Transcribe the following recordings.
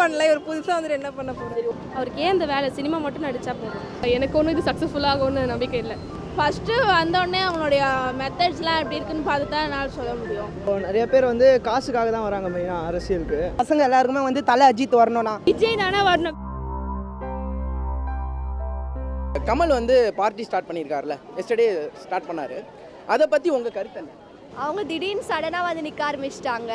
பண்ணல, இவர் புதுசாக வந்துட்டு என்ன பண்ண போகிறாரு? அவருக்கு ஏன் இந்த வேலை? சினிமா மட்டும் நடித்தா போதும். எனக்கு ஒன்றும் இது சக்ஸஸ்ஃபுல்லாகும்னு நம்பிக்கை இல்லை. ஃபஸ்ட்டு வந்தோடனே அவனுடைய மெத்தட்ஸ்லாம் எப்படி இருக்குன்னு பார்த்து தான் என்னால் சொல்ல முடியும். இப்போ நிறைய பேர் வந்து காசுக்காக தான் வராங்க மெயினாக அரசியலுக்கு. பசங்க எல்லாருக்குமே வந்து தலை அஜித் வரணும்னா விஜய் தானே வரணும். கமல் வந்து பார்ட்டி ஸ்டார்ட் பண்ணியிருக்காருல, எஸ்டர்டே ஸ்டார்ட் பண்ணார். அதை பற்றி உங்கள் கருத்து என்ன? அவங்க திடீர்னு சடனாக வந்து நிற்க ஆரம்பிச்சிட்டாங்க.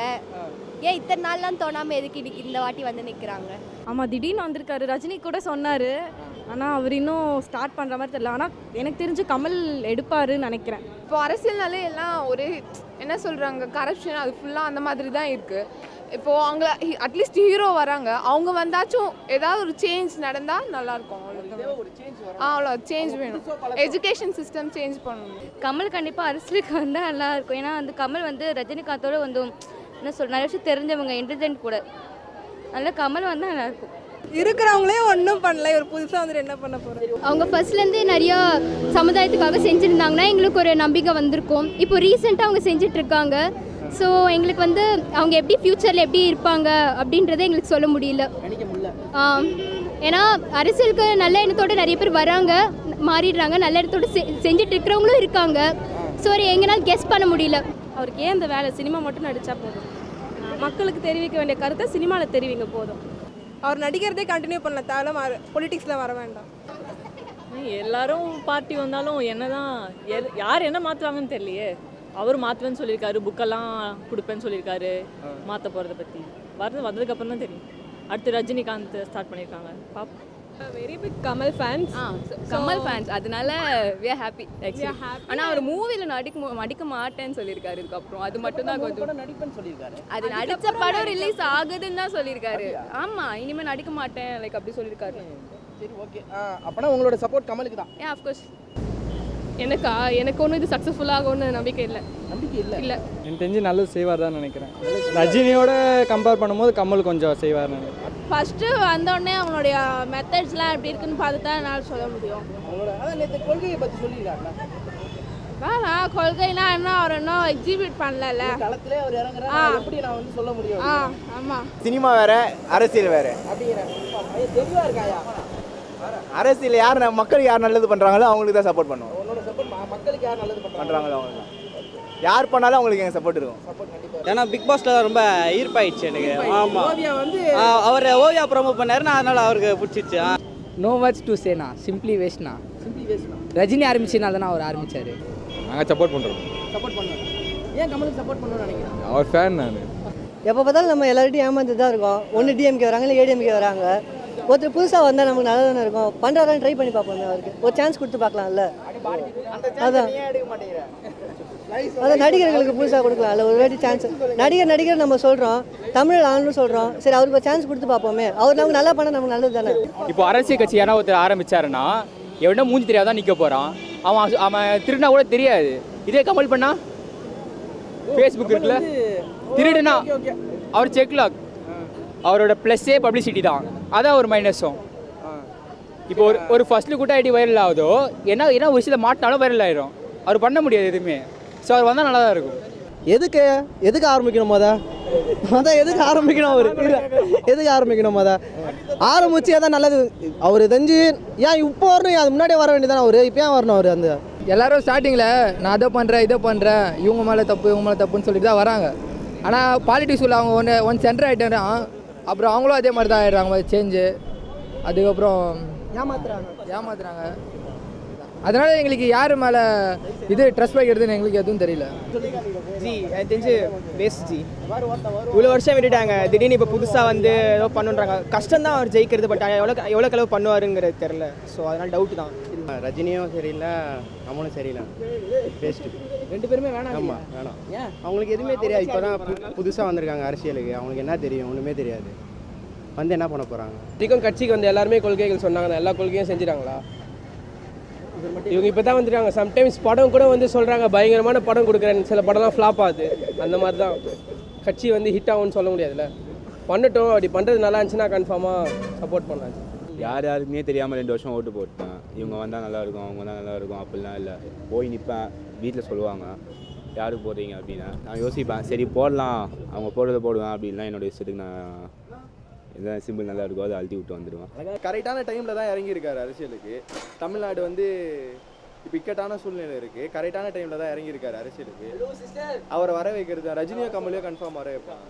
ஏன் இத்தனை நாள்லாம் தோணாமல் எதுக்கு இன்னைக்கு இந்த வாட்டி வந்து நிற்கிறாங்க? ஆமாம், திடீர்னு வந்திருக்காரு. ரஜினி கூட சொன்னார், ஆனால் அவர் இன்னும் ஸ்டார்ட் பண்ணுற மாதிரி தெரியல. ஆனால் எனக்கு தெரிஞ்சு கமல் எடுப்பாருன்னு நினைக்கிறேன். இப்போ அரசியல்னாலே எல்லாம் ஒரு என்ன சொல்கிறாங்க, கரப்ஷன், அது ஃபுல்லாக அந்த மாதிரி தான் இருக்குது. இப்போது அவங்க அட்லீஸ்ட் ஹீரோ வராங்க, அவங்க வந்தாச்சும் ஏதாவது ஒரு சேஞ்ச் நடந்தால் நல்லாயிருக்கும். அவ்வளோ சேஞ்ச் வேணும். எஜுகேஷன் சிஸ்டம் சேஞ்ச் பண்ணணும். கமல் கண்டிப்பாக அரசியலுக்கு வந்தால் நல்லாயிருக்கும். ஏன்னா வந்து கமல் வந்து ரஜினிகாந்தோட வந்து என்ன சொல்ற, நிறைய விஷயம் தெரிஞ்சவங்க, இன்டெலிஜென்ட் கூட. அதனால் கமல் வந்தால் நல்லாயிருக்கும். இருக்கிறவங்களே ஒன்றும் பண்ணல, இவர் புதுசாக வந்துட்டு என்ன பண்ண போகிறாரு? அவங்க ஃபர்ஸ்ட்லேருந்து நிறையா சமுதாயத்துக்காக செஞ்சுருந்தாங்கன்னா எங்களுக்கு ஒரு நம்பிக்கை வந்திருக்கும். இப்போ ரீசெண்டாக அவங்க செஞ்சிட்ருக்காங்க. ஸோ எங்களுக்கு வந்து அவங்க எப்படி ஃப்யூச்சரில் எப்படி இருப்பாங்க அப்படின்றத எங்களுக்கு சொல்ல முடியல. ஏன்னா அரசியலுக்கு நல்ல எண்ணத்தோடு நிறைய பேர் வராங்க, மாறிடுறாங்க. நல்ல எண்ணத்தோடு செஞ்சுட்டு இருக்கிறவங்களும் இருக்காங்க. ஸோ எங்களால் கெஸ் பண்ண முடியல. அவருக்கு ஏன் இந்த வேலை? சினிமா மட்டும் நடித்தா போதும். மக்களுக்கு தெரிவிக்க வேண்டிய கருத்தை சினிமாவில் தெரிவிங்க போதும். அவர் நடிக்கிறதே கண்டினியூ பண்ணல, தேவை பொலிட்டிக்ஸில் வர வேண்டாம். எல்லாரும் பார்ட்டி வந்தாலும் என்னதான் யார் என்ன மாற்றுவாங்கன்னு தெரியலையே. அவர் மாற்றுவேன்னு சொல்லியிருக்காரு, புக்கெல்லாம் கொடுப்பேன்னு சொல்லியிருக்காரு. மாற்ற போகிறத பற்றி வந்ததுக்கப்புறம் தான் தெரியும். அடுத்து ரஜினிகாந்த் ஸ்டார்ட் பண்ணியிருக்காங்க, பார்ப்போம். Very big Kamal fans. Kamal fans, அதனால we are happy actually. ஆனால் அவர் மூவியில் நடிக்க மாட்டேன்னு சொல்லியிருக்காரு. இதுக்கப்புறம் அது மட்டும் தான் கொஞ்சம் நடிப்பேன்னு சொல்லியிருக்காரு. அது நடித்த படம் ரிலீஸ் ஆகுதுன்னு தான் சொல்லியிருக்காரு. ஆமாம், இனிமேல் நடிக்க மாட்டேன் லைக் அப்படி சொல்லியிருக்காரு. சரி, ஓகே. அப்போனா உங்களோட சப்போர்ட் கமலுக்கு தான்? ஏன் அஃப்கோர்ஸ். எனக்கு ஒன்றும் இது சக்ஸஸ்ஃபுல்லாகும்னு நம்பிக்கை இல்லை. நம்பிக்கை இல்லை? இல்லை, எனக்கு தெரிஞ்சு நல்லது செய்வார் தான் நினைக்கிறேன். ரஜினியோட கம்பேர் பண்ணும்போது கமல் கொஞ்சம் செய்வார் நினைக்கிறேன். ஃபஸ்ட்டு வந்தோடனே அவனுடைய மெத்தட்ஸ்லாம் எப்படி இருக்குன்னு பார்த்து தான் என்னால் சொல்ல முடியும். அவங்களோட அதான் நேற்று கொள்கையை பற்றி சொல்லியிருக்காருல. வேணாம், கொள்கைனா என்ன, அவர் இன்னும் எக்ஸிபிட் பண்ணல. களத்திலே அவர் இறங்குறாரு, எப்படி நான் வந்து சொல்ல முடியும்? ஆமாம். சினிமா வேற, அரசியல் வேற அப்படிங்கிறாங்க. தெளிவாக இருக்காயா? அரசியல் யார் மக்களுக்கு யார் நல்லது பண்ணுறாங்களோ அவங்களுக்கு தான் சப்போர்ட் பண்ணுவோம். உன்னோட சப்போர்ட் மக்களுக்கு யார் நல்லது பண்ணுறாங்களோ அவங்க தான். யார் பண்ணாலும் அவங்களுக்கு எங்கள் சப்போர்ட் இருக்கும். சப்போர்ட் கண்டிப்பாக. ஏன்னா பிக் பாஸில் ரொம்ப ஈர்ப்பாயிடுச்சு எனக்கு. ஆமாம், ஓவியா வந்து அவர் ஓவியா ப்ரோமோட் பண்ணாருன்னா அதனால் அவருக்கு பிடிச்சிச்சு. நோ வேர்ட்ஸ் டு சேனா, சிம்பிளி வேஸ்ட்னா. ரஜினி ஆரம்பிச்சதுனால தானே அவர் ஆரம்பித்தார். நாங்கள் சப்போர்ட் பண்ணுறோம். சப்போர்ட் பண்ணுவேன். ஏன் கமலுக்கு சப்போர்ட் பண்ணணும்னு நினைக்கிறேன்? அவர் ஃபேன் நான். எப்போ பார்த்தாலும் நம்ம எல்லார்ட்டையும் ஏமாந்து தான் இருக்கோம். ஒன்று டிஎம்கே வராங்க, இல்லை ஏடிஎம்கே வராங்க. ஒருத்தர் புதுசாக வந்தால் நமக்கு நல்லா தானே இருக்கும். பண்ணுறாரான்னு ட்ரை பண்ணி பார்ப்போம். அவருக்கு ஒரு சான்ஸ் கொடுத்து பார்க்கலாம்ல. அதான் அதான் நடிகர்களுக்கு புதுசாக கொடுக்கலாம்ல ஒரு வாட்டி சான்ஸ். நடிகர் நம்ம சொல்கிறோம், தமிழ் ஆளுன்னு சொல்கிறோம். சரி, அவருக்கு ஒரு சான்ஸ் கொடுத்து பார்ப்போமே. அவர் நமக்கு நல்லா பண்ணால் நமக்கு நல்லது தானே. இப்போ அரசியல் கட்சி யாராவது ஒருத்தர் ஆரம்பிச்சாருன்னா எவனா மூஞ்சி தெரியாதான் நிற்க போகிறான். அவன் திருடினா கூட தெரியாது. இதே கமல் பண்ணா ஃபேஸ்புக் இருக்குல்ல, திருடுனா அவர் செக்லாக். அவரோட ப்ளஸ்ஸே பப்ளிசிட்டி தான், அதான் ஒரு மைனஸும். இப்போ ஒரு ஃபர்ஸ்ட் கூட ஐடி வைரல் ஆகுதோ, என்ன ஒரு விஷயத்தை மாட்டினாலும் வைரல் ஆயிடும். அவர் பண்ண முடியாது எதுவுமே. ஸோ அவர் வந்தால் நல்லா தான் இருக்கும். எதுக்கு ஆரம்பிக்கணும் அதான் எதுக்கு ஆரம்பிக்கணும்? அவர் எதுக்கு ஆரம்பிக்கணும்? ஆரம்பிச்சு அதான் நல்லது. அவர் தெரிஞ்சு ஏன் இப்போ வரணும்? அது முன்னாடியே வர வேண்டியதானே. அவர் இப்போ ஏன் வரணும்? அவர் அந்த எல்லாரும் ஸ்டார்டிங்கில் நான் அதை பண்ணுறேன் இதை பண்ணுறேன், இவங்க மேலே தப்புன்னு சொல்லிட்டு தான் வராங்க. ஆனால் பாலிட்டிக்ஸ் உள்ள அவங்க ஒன் சென்டர் ஆகிட்டேன்னா அப்புறம் அவங்களும் அதே மாதிரி தான் ஆகிடுறாங்க. சேஞ்சு அதுக்கப்புறம் ஏமாத்துறாங்க. அதனால எங்களுக்கு யார் மேலே இது ட்ரஸ்ட் வைக்கிறதுன்னு எங்களுக்கு எதுவும் தெரியல. ஜி எனக்கு தெரிஞ்சு வேஸ்ட் ஜி. இவ்வளோ வருஷம் விட்டுட்டாங்க, திடீர்னு இப்போ புதுசாக வந்து ஏதோ பண்ணுறாங்க. கஷ்டம் தான் அவர் ஜெயிக்கிறது, பட் எவ்வளோ கலவு பண்ணுவாருங்கிறது தெரில. ஸோ அதனால் டவுட்டு தான். ரஜினியும் சரியில்லை, கமலும் சரியில்லை, வேஸ்ட்டு. ரெண்டு பேருமே வேணாம். ஆமாம், வேணாம். ஏன் அவங்களுக்கு எதுவுமே தெரியாது. இப்போ தான் புதுசாக வந்திருக்காங்க அரசியலுக்கு. அவங்களுக்கு என்ன தெரியும்? ஒன்றுமே தெரியாது. வந்து என்ன பண்ண போகிறாங்க? இதுக்கும் கட்சிக்கு வந்து எல்லாருமே கொள்கைகள் சொன்னாங்க, எல்லா கொள்கையும் செஞ்சுட்டாங்களா? இவங்க இப்போ தான் வந்துருக்காங்க. சம்டைம்ஸ் படம் கூட வந்து சொல்கிறாங்க பயங்கரமான படம் கொடுக்குறேன்னு, சில படம்லாம் ஃப்ளாப் ஆகுது. அந்த மாதிரி தான் கட்சி வந்து ஹிட் ஆகும்னு சொல்ல முடியாதுல்ல. பண்ணட்டும், அப்படி பண்ணுறது நல்லா இருந்துச்சுன்னா கன்ஃபார்மாக சப்போர்ட் பண்ணலாம். யாருக்குமே தெரியாமல் 2 வருஷம் ஓட்டு போட்டேன். இவங்க வந்தால் நல்லாயிருக்கும், அவங்க வந்தால் நல்லாயிருக்கும் அப்படிலாம் இல்லை. போய் நிற்பேன், வீட்டில் சொல்லுவாங்க யாருக்கு போடுறீங்க அப்படின்னு. நான் யோசிப்பேன், சரி போடலாம், அவங்க போடுறத போடுவேன் அப்படின்லாம் என்னோடய இஷ்டத்துக்கு நான் இதான் சிம்பிள் நல்லா இருக்கும், அதை அழுத்தி விட்டு வந்துடுவேன். கரெக்டான டைமில் தான் இறங்கியிருக்காரு அரசியலுக்கு. தமிழ்நாடு வந்து இப்போ இக்கட்டான சூழ்நிலை இருக்குது, கரெக்டான டைமில் தான் இறங்கியிருக்காரு அரசியலுக்கு. அவரை வர வைக்கிறது ரஜினியோ கமலையோ கன்ஃபார்ம் வர வைப்பாங்க.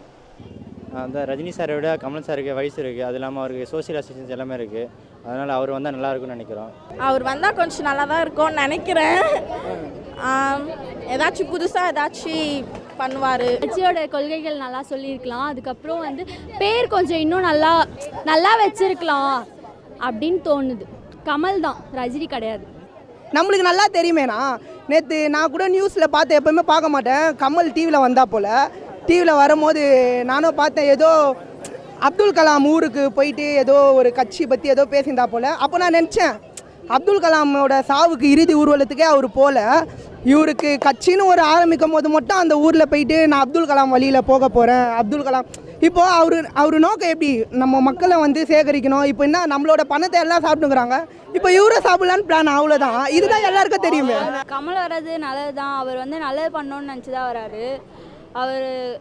அந்த ரஜினி சாரை விட கமல் சாருக்கு வயசு இருக்குது, அது இல்லாமல் அவருக்கு சோசியல் அசிஸ்டன்ஸ் எல்லாமே இருக்குது. அதனால் அவர் வந்தால் நல்லா இருக்கும்னு நினைக்கிறோம். அவர் வந்தால் கொஞ்சம் நல்லா தான் இருக்கும்னு நினைக்கிறேன். ஏதாச்சும் புதுசாக ஏதாச்சும் பண்ணுவார். கட்சியோட கொள்கைகள் நல்லா சொல்லியிருக்கலாம். அதுக்கப்புறம் வந்து பேர் கொஞ்சம் இன்னும் நல்லா வச்சிருக்கலாம் அப்படின்னு தோணுது. கமல் தான், ரஜினி கிடையாது. நம்மளுக்கு நல்லா தெரியுமேண்ணா. நேற்று நான் கூட நியூஸில் பார்த்து எப்போவுமே பார்க்க மாட்டேன், கமல் டிவியில் வந்தா போல். டிவியில் வரும்போது நானும் பார்த்தேன், ஏதோ அப்துல் கலாம் ஊருக்கு போயிட்டு ஏதோ ஒரு கட்சி பற்றி ஏதோ பேசியிருந்தா போல். அப்போ நான் நினச்சேன், அப்துல் கலாமோட சாவுக்கு இறுதி ஊர்வலத்துக்கே அவர் போல், இவருக்கு கட்சின்னு ஒரு ஆரம்பிக்கும் போது மட்டும் அந்த ஊரில் போயிட்டு நான் அப்துல் கலாம் வழியில் போக போகிறேன், அப்துல் கலாம். இப்போது அவர் நோக்கம் எப்படி, நம்ம மக்களை வந்து சேகரிக்கணும். இப்போ என்ன நம்மளோட பணத்தை எல்லாம் சாப்பிட்டுக்கிறாங்க, இப்போ இவரை சாப்பிடலான்னு பிளான், அவ்வளோதான். இதுதான் எல்லாருக்கும் தெரியுமே. கமல் வர்றது நல்லது தான். அவர் வந்து நல்லது பண்ணணும்னு நினச்சி தான் வராரு.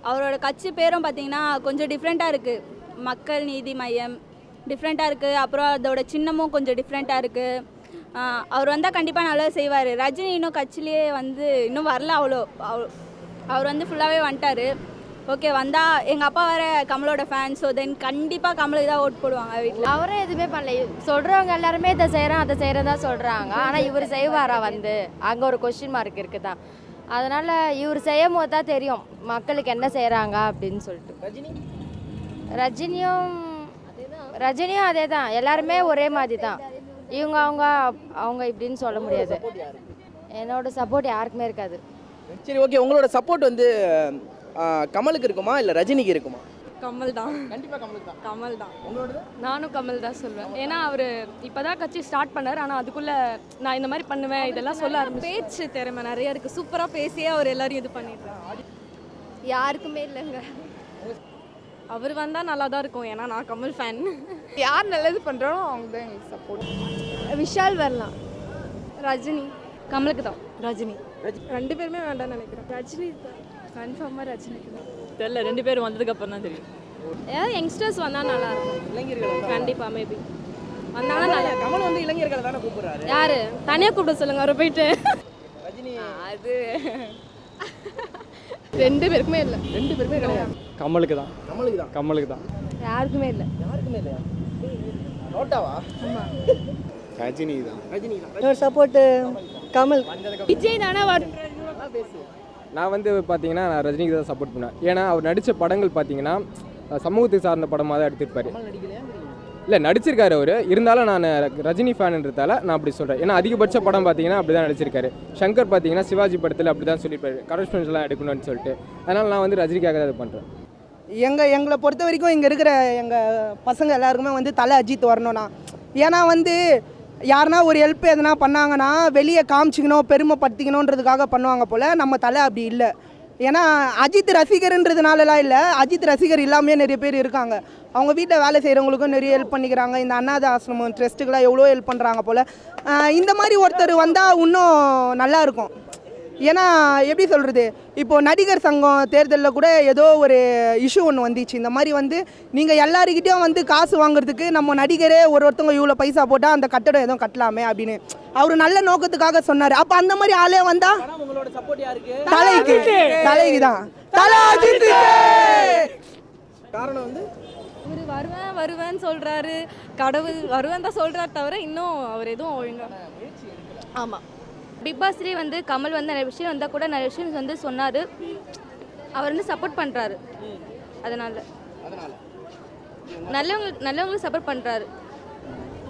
அவரோட கட்சி பேரும் பார்த்தீங்கன்னா கொஞ்சம் டிஃப்ரெண்ட்டாக இருக்குது. மக்கள் நீதி மையம் டிஃப்ரெண்ட்டாக இருக்குது. அப்புறம் அதோட சின்னமும் கொஞ்சம் டிஃப்ரெண்ட்டாக இருக்குது. அவர் வந்தால் கண்டிப்பாக நல்லது செய்வார். ரஜினி இன்னும் கட்சியிலே வந்து இன்னும் வரல. அவர் வந்து ஃபுல்லாகவே வந்துட்டார். ஓகே, வந்தால் எங்கள் அப்பா வேறு கமலோட ஃபேன். ஸோ தென் கண்டிப்பாக கமலுக்கு தான் ஓட் போடுவாங்க வீட்டில். அவரும் எதுவுமே பண்ணல. சொல்கிறவங்க எல்லாருமே இதை செய்கிறோம் அதை செய்கிறதா சொல்கிறாங்க. ஆனால் இவர் செய்வாரா வந்து அங்கே ஒரு கொஸ்டின் மார்க் இருக்குது தான். அதனால் இவர் செய்யும் போது தான் தெரியும் மக்களுக்கு என்ன செய்கிறாங்க அப்படின்னு சொல்லிட்டு. ரஜினியும் அதே தான். எல்லாருமே ஒரே மாதிரி தான். இவங்க அவங்க இப்படின்னு சொல்ல முடியாது. என்னோட சப்போர்ட் யாருக்குமே இருக்காது. சரி, ஓகே. உங்களோட சப்போர்ட் வந்து கமலுக்கு இருக்குமா இல்லை ரஜினிக்கு இருக்குமா? கமல் தான். கண்டிப்பாக கமலுக்கு தான். கமல் தான். உங்களோட? நானும் கமல் தான் சொல்லுவேன். ஏன்னா அவர் இப்போ தான் கட்சி ஸ்டார்ட் பண்ணார். ஆனால் அதுக்குள்ளே நான் இந்த மாதிரி பண்ணுவேன் இதெல்லாம் சொல்ல ஆரம்பிச்சு. பேச்சு திறமை நிறைய இருக்குது. சூப்பராக பேசியே அவர் எல்லாரையும் இது பண்ணிடுறாரு. யாருக்குமே இல்லைங்க. அவர் வந்தால் நல்லா தான் இருக்கும். ஏன்னா நான் கமல் ஃபேன். யார் நல்லது பண்ணுறாலும் அவங்க தான் எங்களுக்கு சப்போர்ட். விஷால் வரலாம். ரஜினி. கமலுக்கு தான். ரஜினி. ரெண்டு பேருமே வேண்டாம்னு நினைக்கிறேன். ரஜினி தான் கன்ஃபார்மாக. ரஜினிக்கு தான் தெரியல, 2 பேர் வந்ததுக்கப்புறம் தான் தெரியும். ஏதாவது யங்ஸ்டர்ஸ் வந்தால் நல்லாயிருக்கும். இளைஞர்கள் கண்டிப்பாக மேபி வந்தாங்கன்னா நல்லா. கமல் வந்து இளைஞர்களை தானே கூப்பிடுறாரு. யார் தனியாக கூப்பிட சொல்லுங்க அவரை போயிட்டு. ரஜினி அது 2 பேருக்குமே இல்லை. 2 பேருமே கிடையாது. கமலுக்கு தான். கமலுக்கு தான். கமலுக்கு தான். யாருக்குமே இல்லை. யாருக்குமே இல்லையா? நோட்டாவா? ரஜினி தான். ரஜினி தான். என்னோட சப்போர்ட்டு கமல். விஜய் தானே வரும். நான் வந்து பார்த்தீங்கன்னா நான் ரஜினிக்கு தான் சப்போர்ட் பண்ணேன். ஏன்னா அவர் நடித்த படங்கள் பார்த்தீங்கன்னா சமூகத்துக்கு சார்ந்த படமாக தான் எடுத்திருப்பார். இல்லை, நடிச்சிருக்காரு அவர். இருந்தாலும் நான் ரஜினி ஃபேனுன்றதால நான் அப்படி சொல்கிறேன். ஏன்னா அதிகபட்ச படம் பார்த்தீங்கன்னா அப்படி தான் நடிச்சிருக்காரு. சங்கர் பார்த்தீங்கன்னா சிவாஜி படத்தில் அப்படி தான் சொல்லியிருப்பாரு, கரஸ்பாண்டன்ஸ்லாம் எடுக்கணும்னு சொல்லிட்டு. அதனால் நான் வந்து ரஜினிக்காக தான் இது பண்ணுறேன். எங்களை பொறுத்த வரைக்கும் இங்கே இருக்கிற எங்கள் பசங்க எல்லாருக்குமே வந்து தலை அஜித் வரணும்னா. ஏன்னா வந்து யாருன்னா ஒரு ஹெல்ப் எதனா பண்ணாங்கன்னா வெளியே காமிச்சிக்கணும், பெருமைப்படுத்திக்கணுன்றதுக்காக பண்ணுவாங்க போல். நம்ம தலை அப்படி இல்லை. ஏன்னா அஜித் ரசிகர்ன்றதுனாலலாம் இல்லை, அஜித் ரசிகர் இல்லாமல் நிறைய பேர் இருக்காங்க. அவங்க வீட்டில் வேலை செய்கிறவங்களுக்கும் நிறைய ஹெல்ப் பண்ணிக்கிறாங்க. இந்த அனாதை ஆசிரமம் ட்ரஸ்ட்டுக்கெலாம் எவ்வளோ ஹெல்ப் பண்ணுறாங்க போல். இந்த மாதிரி ஒருத்தர் வந்தால் இன்னும் நல்லாயிருக்கும். ஏன்னா எப்படி சொல்கிறது, இப்போது நடிகர் சங்கம் தேர்தலில் கூட ஏதோ ஒரு இஷ்யூ ஒன்று வந்துச்சு. இந்த மாதிரி வந்து நீங்கள் எல்லாருக்கிட்டையும் வந்து காசு வாங்குறதுக்கு நம்ம நடிகரே ஒருத்தவங்க இவ்வளோ பைசா போட்டால் அந்த கட்டடம் எதுவும் கட்டலாமே அப்படின்னு அவர் நல்ல நோக்கத்துக்காக சொன்னார். அப்போ அந்த மாதிரி ஆளே வந்தா உங்களோட சப்போர்ட் யாருக்கு? தலைக்கு தான். காரணம் வந்து அவர் வருவேன்னு சொல்கிறாரு. கடவுள் வருவேன் தான் சொல்கிறாரு தவிர இன்னும் அவர் எதுவும் ஒழுங்காக. ஆமாம், பிக் பாஸ்லேயே வந்து கமல் வந்து நிறைய விஷயம் வந்தால் கூட நிறைய விஷயம் வந்து சொன்னார். அவர் வந்து சப்போர்ட் பண்ணுறாரு. அதனால் நல்லவங்களுக்கு சப்போர்ட் பண்ணுறாரு.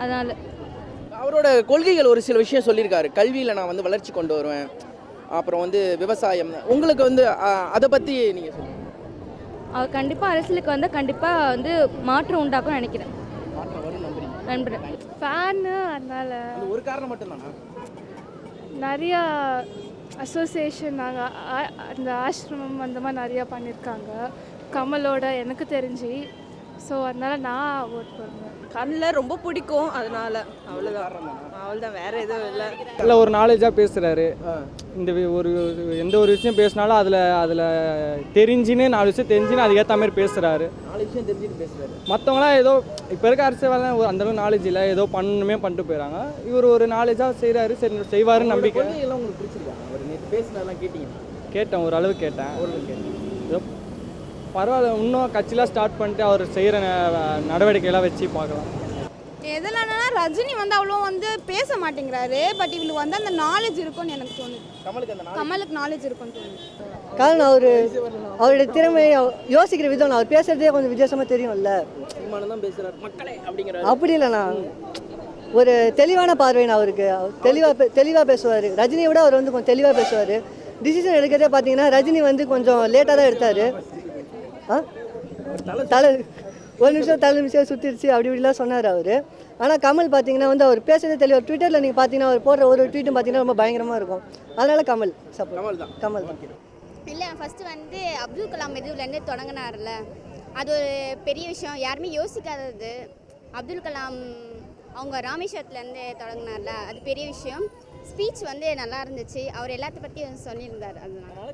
அதனால் அவரோட கொள்கைகள் ஒரு சில விஷயம் சொல்லியிருக்காரு. கல்வியில் நான் வந்து வளர்ச்சி கொண்டு வருவேன், அப்புறம் வந்து விவசாயம். உங்களுக்கு வந்து அதை பற்றி நீங்கள் சொல்லுங்கள். அவர் கண்டிப்பாக அரசியலுக்கு வந்து கண்டிப்பாக வந்து மாற்றம் உண்டாக்கும்னு நினைக்கிறேன். மாற்றம் வரும் நம்புகிறேன். ஃபேனு. அதனால் ஒரு காரணம் மட்டும்தானா? நிறையா அசோசியேஷன் நாங்கள் அந்த ஆசிரமம் அந்த மாதிரி நிறையா பண்ணியிருக்காங்க கமலோட எனக்கு தெரிஞ்சு. ஸோ அதனால் நான் ஓட் பண்ணுவேன். கண்ணில் ரொம்ப பிடிக்கும். அதனால் அவ்வளோதான். அவ்வளோதான், வேற எதுவும் இல்லை. இல்லை ஒரு நாலேஜாக பேசுகிறாரு. இந்த ஒரு எந்த ஒரு விஷயம் பேசினாலும் அதில் தெரிஞ்சுன்னு 4 விஷயம் தெரிஞ்சுன்னு அதுக்கேற்ற மாதிரி பேசுகிறாரு. 4 விஷயம் தெரிஞ்சுட்டு பேசுறாரு. மற்றவங்களாம் ஏதோ இப்போ இருக்க அரசியல் அந்தளவு நாலேஜ் இல்லை, ஏதோ பண்ணணுமே பண்ணிட்டு போயிடறாங்க. இவர் ஒரு நாலேஜாக செய்கிறாரு, சரி செய்வாருன்னு நம்பிக்கை. கொள்கைகள்லாம் உங்களுக்கு பிடிச்சிருக்கா? அவர் நேற்று பேசினதெல்லாம் கேட்டீங்கன்னா? கேட்டேன், ஓரளவு கேட்டேன். ஏதோ பரவாயில்ல, இன்னும் கட்சியெலாம் ஸ்டார்ட் பண்ணிட்டு அவர் செய்கிற நடவடிக்கையெல்லாம் வச்சு பார்க்கலாம். எதுலன்னா ரஜினி வந்து அவ்வளோ வந்து பேச மாட்டேங்கிறாரு, பட் இவளுக்கு வந்து அந்த நாலேஜ் இருக்கும்னு எனக்கு தோணுது. கமலுக்கு நாலேஜ் இருக்கும்னு தோணுது. காரணம் அவருடைய திறமை, யோசிக்கிற விதம், அவர் பேசுறதே கொஞ்சம் வித்தியாசமாக தெரியும்ல. தான் பேசுறாரு மக்களே அப்படிங்கிற அப்படி இல்லைண்ணா, ஒரு தெளிவான பார்வைன்னு அவருக்கு தெளிவாக பேசுவார். ரஜினியை விட அவர் வந்து கொஞ்சம் தெளிவாக பேசுவார். டிசிஷன் எடுக்கிறதே பார்த்தீங்கன்னா ரஜினி வந்து கொஞ்சம் லேட்டாக தான் எடுத்தார். தலை ஒரு நிமிஷம் சுற்றிடுச்சு அப்படி இப்படிலாம் சொன்னார் அவர். ஆனால் கமல் பார்த்தீங்கன்னா வந்து அவர் பேசுறதே தெளிவாக. ட்விட்டரில் நீங்கள் பார்த்தீங்கன்னா அவர் போடுற ஒரு ட்வீட்டும் பார்த்தீங்கன்னா ரொம்ப பயங்கரமாக இருக்கும். அதனால கமல் கமல் தான். இல்லை, ஃபஸ்ட்டு வந்து அப்துல் கலாம் இதுலேருந்து தொடங்கினார்ல, அது ஒரு பெரிய விஷயம், யாருமே யோசிக்காதது. அப்துல் கலாம் அவங்க ராமேஸ்வரத்துலேருந்து தொடங்கினார்ல, அது பெரிய விஷயம். ஸ்பீச் வந்து நல்லா இருந்துச்சு, அவர் எல்லாத்த பற்றியும் சொல்லியிருந்தார். அதனால